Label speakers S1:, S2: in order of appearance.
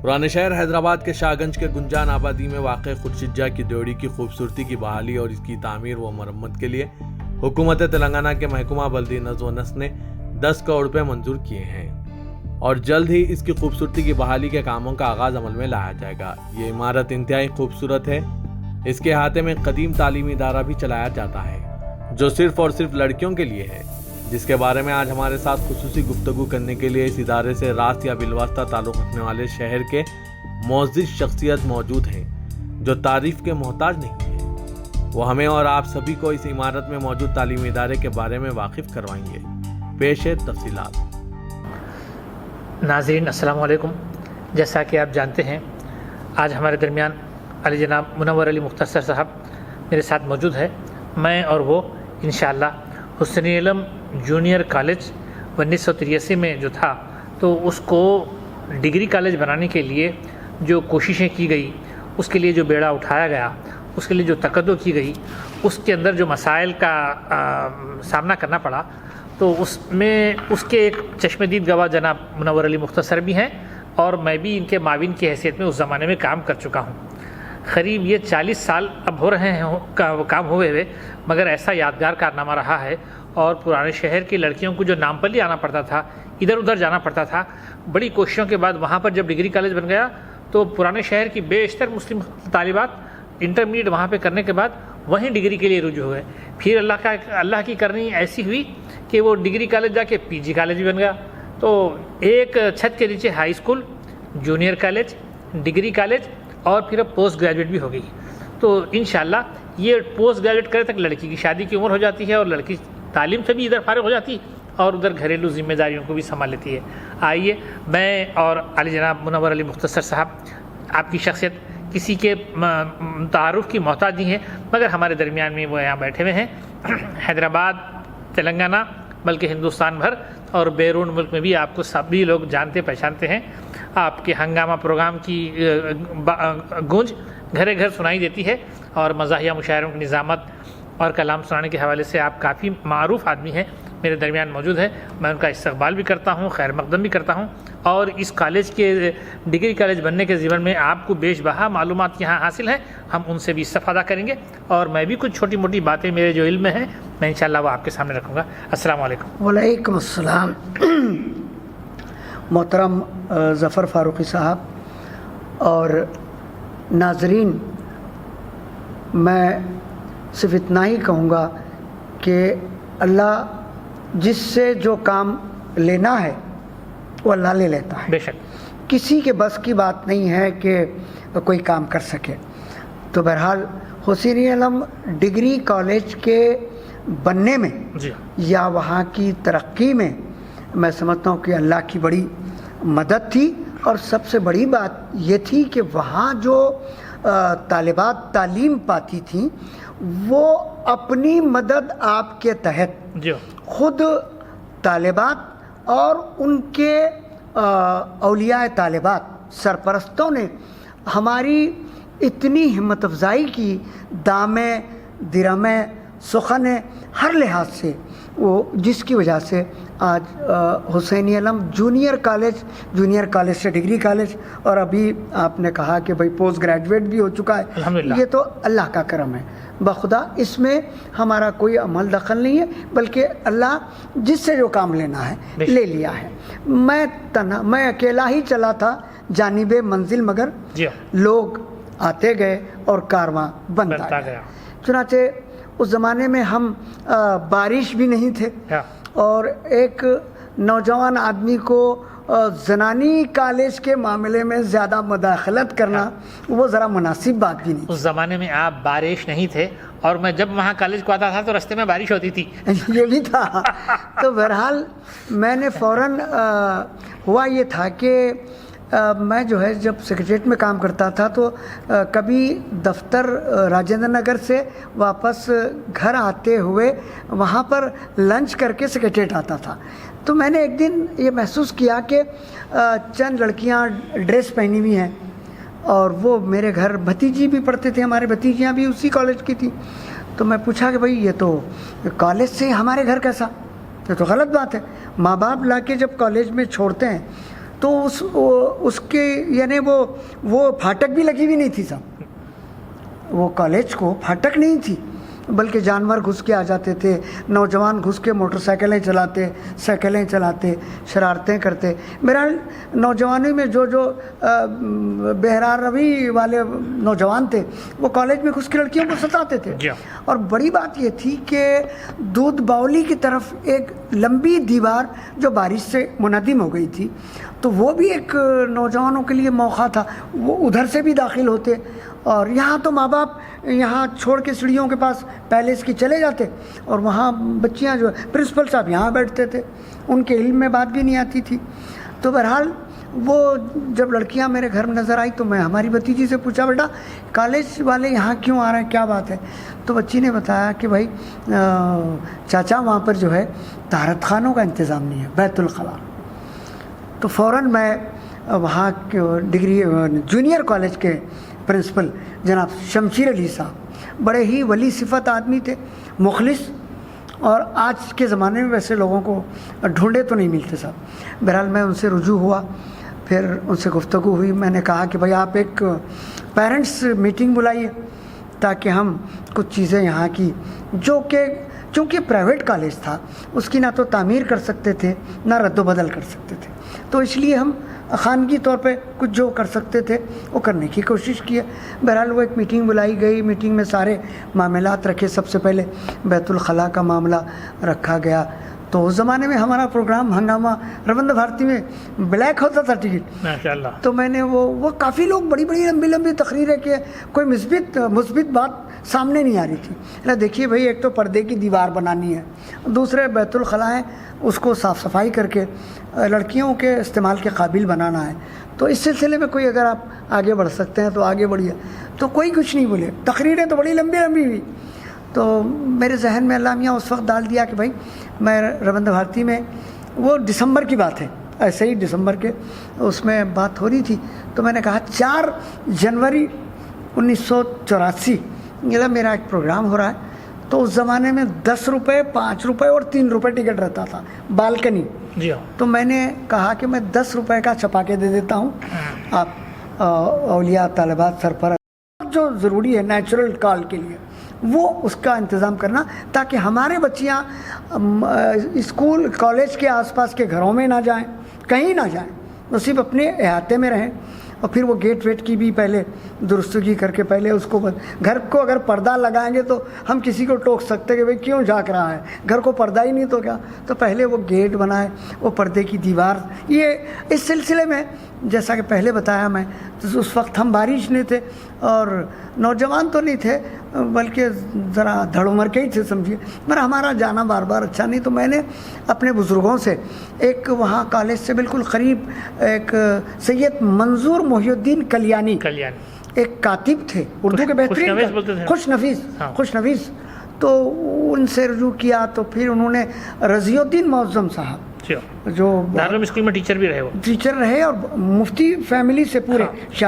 S1: پرانے شہر حیدرآباد کے شاہ گنج کے گنجان آبادی میں واقع خورشید جاہ کی ڈیوڑی کی خوبصورتی کی بحالی اور اس کی تعمیر و مرمت کے لیے حکومت تلنگانہ کے محکمہ بلدی نظم و نسق نے 10 کروڑ روپے منظور کیے ہیں اور جلد ہی اس کی خوبصورتی کی بحالی کے کاموں کا آغاز عمل میں لایا جائے گا۔ یہ عمارت انتہائی خوبصورت ہے۔ اس کے احاطے میں قدیم تعلیمی ادارہ بھی چلایا جاتا ہے جو صرف اور صرف لڑکیوں کے لیے ہے، جس کے بارے میں آج ہمارے ساتھ خصوصی گفتگو کرنے کے لیے اس ادارے سے راست یا بالواسطہ تعلق رکھنے والے شہر کے معزز شخصیت موجود ہیں جو تعریف کے محتاج نہیں ہیں۔ وہ ہمیں اور آپ سبھی کو اس عمارت میں موجود تعلیمی ادارے کے بارے میں واقف کروائیں گے۔ پیش ہے تفصیلات۔
S2: ناظرین السلام علیکم۔ جیسا کہ آپ جانتے ہیں آج ہمارے درمیان علی جناب منور علی مختصر صاحب میرے ساتھ موجود ہے۔ میں اور وہ انشاءاللہ حسین علم جونیئر کالج 1983 میں جو تھا تو اس کو ڈگری کالج بنانے کے لیے جو کوششیں کی گئی، اس کے لیے جو بیڑا اٹھایا گیا، اس کے لیے جو تقدو کی گئی، اس کے اندر جو مسائل کا سامنا کرنا پڑا، تو اس میں اس کے ایک چشمدید گواہ جناب منور علی مختصر بھی ہیں اور میں بھی ان کے معاون کی حیثیت میں اس زمانے میں کام کر چکا ہوں۔ قریب یہ 40 سال اب ہو رہے ہیں کام ہوئے مگر ایسا یادگار کارنامہ رہا ہے اور پرانے شہر کی لڑکیوں کو جو نامپلی آنا پڑتا تھا، ادھر ادھر جانا پڑتا تھا، بڑی کوششوں کے بعد وہاں پر جب ڈگری کالج بن گیا تو پرانے شہر کی بیشتر مسلم طالبات انٹرمیڈیٹ وہاں پہ کرنے کے بعد وہیں ڈگری کے لیے رجوع ہوئے۔ پھر اللہ کی کرنی ایسی ہوئی کہ وہ ڈگری کالج جا کے پی جی کالج بھی بن گیا۔ تو ایک چھت کے نیچے high school, junior college, degree college اور پھر اب پوسٹ گریجویٹ بھی ہو گئی۔ تو انشاءاللہ یہ پوسٹ گریجویٹ کرے تک لڑکی کی شادی کی عمر ہو جاتی ہے اور لڑکی تعلیم سے بھی ادھر فارغ ہو جاتی اور ادھر گھریلو ذمہ داریوں کو بھی سنبھال لیتی ہے۔ آئیے میں اور علی جناب منور علی مختصر صاحب، آپ کی شخصیت کسی کے تعارف کی محتاج نہیں ہے مگر ہمارے درمیان میں وہ یہاں بیٹھے ہوئے ہیں۔ حیدرآباد، تلنگانہ بلکہ ہندوستان بھر اور بیرون ملک میں بھی آپ کو سبھی لوگ جانتے پہچانتے ہیں۔ آپ کے ہنگامہ پروگرام کی گونج گھرے گھر سنائی دیتی ہے اور مزاحیہ مشاعروں کی نظامت اور کلام سنانے کے حوالے سے آپ کافی معروف آدمی ہیں، میرے درمیان موجود ہے۔ میں ان کا استقبال بھی کرتا ہوں، خیر مقدم بھی کرتا ہوں اور اس کالج کے ڈگری کالج بننے کے ضمن میں آپ کو بیش بہا معلومات یہاں حاصل ہیں، ہم ان سے بھی استفادہ کریں گے اور میں بھی کچھ چھوٹی موٹی باتیں میرے جو علم میں ہیں میں انشاءاللہ وہ آپ کے سامنے رکھوں گا۔ السلام علیکم۔
S3: وعلیکم السلام۔ محترم ظفر فاروقی صاحب اور ناظرین، میں صرف اتنا ہی کہوں گا کہ اللہ جس سے جو کام لینا ہے وہ اللہ لے لیتا ہے۔
S2: بے شک
S3: کسی کے بس کی بات نہیں ہے کہ کوئی کام کر سکے۔ تو بہرحال حسین علم ڈگری کالج کے بننے میں
S2: جی
S3: یا وہاں کی ترقی میں میں سمجھتا ہوں کہ اللہ کی بڑی مدد تھی اور سب سے بڑی بات یہ تھی کہ وہاں جو طالبات تعلیم پاتی تھیں وہ اپنی مدد آپ کے تحت
S2: جی
S3: خود طالبات اور ان کے اولیاء طالبات سرپرستوں نے ہماری اتنی ہمت افزائی کی، دامیں درمیں سخنیں ہر لحاظ سے، وہ جس کی وجہ سے آج حسین علم جونیئر کالج سے ڈگری کالج اور ابھی آپ نے کہا کہ بھائی پوسٹ گریجویٹ بھی ہو چکا ہے۔
S2: الحمدللہ۔
S3: یہ تو اللہ کا کرم ہے بخدا، اس میں ہمارا کوئی عمل دخل نہیں ہے بلکہ اللہ جس سے جو کام لینا ہے لے لیا ہے۔ میں اکیلا ہی چلا تھا جانب منزل مگر
S2: جی
S3: لوگ آتے گئے اور کارواں بنتا گیا۔ چنانچہ اس زمانے میں ہم بارش بھی نہیں تھے اور ایک نوجوان آدمی کو زنانی کالج کے معاملے میں زیادہ مداخلت کرنا وہ ذرا مناسب بات بھی نہیں۔
S2: اس زمانے میں آپ بارش نہیں تھے اور میں جب وہاں کالج کو آتا تھا تو رستے میں بارش ہوتی تھی۔
S3: یہ بھی تھا۔ تو بہرحال میں نے فوراً ہوا یہ تھا کہ میں جو ہے جب سیکریٹریٹ میں کام کرتا تھا تو کبھی دفتر راجندر نگر سے واپس گھر آتے ہوئے وہاں پر لنچ کر کے سیکریٹریٹ آتا تھا۔ تو میں نے ایک دن یہ محسوس کیا کہ چند لڑکیاں ڈریس پہنی ہوئی ہیں اور وہ میرے گھر بھتیجی بھی پڑھتے تھے، ہمارے بھتیجیاں بھی اسی کالج کی تھیں۔ تو میں پوچھا کہ بھائی یہ تو کالج سے ہمارے گھر کیسا؟ یہ تو غلط بات ہے۔ ماں باپ لا کے جب کالج میں چھوڑتے ہیں تو اس کے یعنی وہ پھاٹک بھی لگی ہوئی نہیں تھی صاحب، وہ کالج کو پھاٹک نہیں تھی، بلکہ جانور گھس کے آ جاتے تھے، نوجوان گھس کے موٹر سائیکلیں چلاتے، شرارتیں کرتے۔ بہرحال نوجوانی میں جو بہرار روی والے نوجوان تھے وہ کالج میں گھس کے لڑکیوں کو ستاتے تھے۔ اور بڑی بات یہ تھی کہ دودھ باولی کی طرف ایک لمبی دیوار جو بارش سے منہدم ہو گئی تھی، تو وہ بھی ایک نوجوانوں کے لیے موقع تھا، وہ ادھر سے بھی داخل ہوتے، اور یہاں تو ماں باپ یہاں چھوڑ کے سیڑھیوں کے پاس پیلس کی چلے جاتے، اور وہاں بچیاں جو پرنسپل صاحب یہاں بیٹھتے تھے، ان کے علم میں بات بھی نہیں آتی تھی۔ تو بہرحال وہ جب لڑکیاں میرے گھر میں نظر آئی تو میں ہماری بھتیجی سے پوچھا، بیٹا کالج والے یہاں کیوں آ رہے ہیں، کیا بات ہے؟ تو بچی نے بتایا کہ بھائی چاچا وہاں پر جو ہے طہارت خانوں کا انتظام نہیں ہے، بیت الخلاء۔ تو فوراً میں وہاں ڈگری جونیئر کالج کے پرنسپل جناب شمشیر علی صاحب، بڑے ہی ولی صفت آدمی تھے، مخلص، اور آج کے زمانے میں ویسے لوگوں کو ڈھونڈے تو نہیں ملتے صاحب۔ بہرحال میں ان سے رجوع ہوا، پھر ان سے گفتگو ہوئی، میں نے کہا کہ بھائی آپ ایک پیرنٹس میٹنگ بلائیے تاکہ ہم کچھ چیزیں یہاں کی، جو کہ چونکہ پرائیویٹ کالج تھا اس کی نہ تو تعمیر کر سکتے تھے نہ رد و بدل کر سکتے تھے، تو اس لیے ہم خانگی طور پہ کچھ جو کر سکتے تھے وہ کرنے کی کوشش کی ہے۔ بہرحال وہ ایک میٹنگ بلائی گئی، میٹنگ میں سارے معاملات رکھے، سب سے پہلے بیت الخلاء کا معاملہ رکھا گیا۔ تو اس زمانے میں ہمارا پروگرام ہنگامہ روندا بھارتی میں بلیک ہوتا تھا ٹکٹ،
S2: ماشاءاللہ۔
S3: تو میں نے وہ کافی لوگ بڑی لمبی تقریریں کیے، کوئی مثبت بات سامنے نہیں آ رہی تھی۔ دیکھیے بھائی، ایک تو پردے کی دیوار بنانی ہے، دوسرے بیت الخلاء ہے اس کو صاف صفائی کر کے لڑکیوں کے استعمال کے قابل بنانا ہے، تو اس سلسلے میں کوئی اگر آپ آگے بڑھ سکتے ہیں تو آگے بڑھیے۔ تو کوئی کچھ نہیں بولے، تقریریں تو بڑی لمبی ہوئی۔ تو میرے ذہن میں علامہ اس وقت ڈال دیا کہ بھائی میں روندا بھارتی میں، وہ دسمبر کی بات ہے، ایسے ہی دسمبر کے اس میں بات ہو رہی تھی، تو میں نے کہا 4 جنوری 1984 میرا ایک پروگرام ہو رہا ہے۔ تو اس زمانے میں 10 روپے، 5 روپے اور 3 روپے ٹکٹ رہتا تھا، بالکنی۔
S2: جی ہاں۔
S3: تو میں نے کہا کہ میں 10 روپے کا چھپا کے دے دیتا ہوں، آپ اولیاء، طالبات، سرپرست جو ضروری ہے نیچرل کال کے لیے وہ اس کا انتظام کرنا، تاکہ ہمارے بچیاں اسکول کالج کے آس پاس کے گھروں میں نہ جائیں، کہیں نہ جائیں، وہ صرف اپنے احاطے میں رہیں۔ اور پھر وہ گیٹ ویٹ کی بھی پہلے درستگی کر کے پہلے اس کو گھر کو اگر پردہ لگائیں گے تو ہم کسی کو ٹوک سکتے کہ بھئی کیوں جھانک رہا ہے، گھر کو پردہ ہی نہیں تو کیا، تو پہلے وہ گیٹ بنائے، وہ پردے کی دیوار۔ یہ اس سلسلے میں جیسا کہ پہلے بتایا میں، تو اس وقت ہم بارش نہیں تھے اور نوجوان تو نہیں تھے، بلکہ ذرا دھڑ عمر کے ہی تھے سمجھیے، مگر ہمارا جانا بار بار اچھا نہیں، تو میں نے اپنے بزرگوں سے، ایک وہاں کالج سے بالکل قریب ایک سید منظور محی الدین کلیانی ایک کاتب تھے اردو کے بہترین، خوش نفیس، تو ان سے رجوع کیا، تو پھر انہوں نے رضی الدین معظم صاحب جو
S2: دارالعلوم اسکول میں ٹیچر بھی رہے، وہ
S3: ٹیچر رہے اور مفتی فیملی سے پورے شاگرد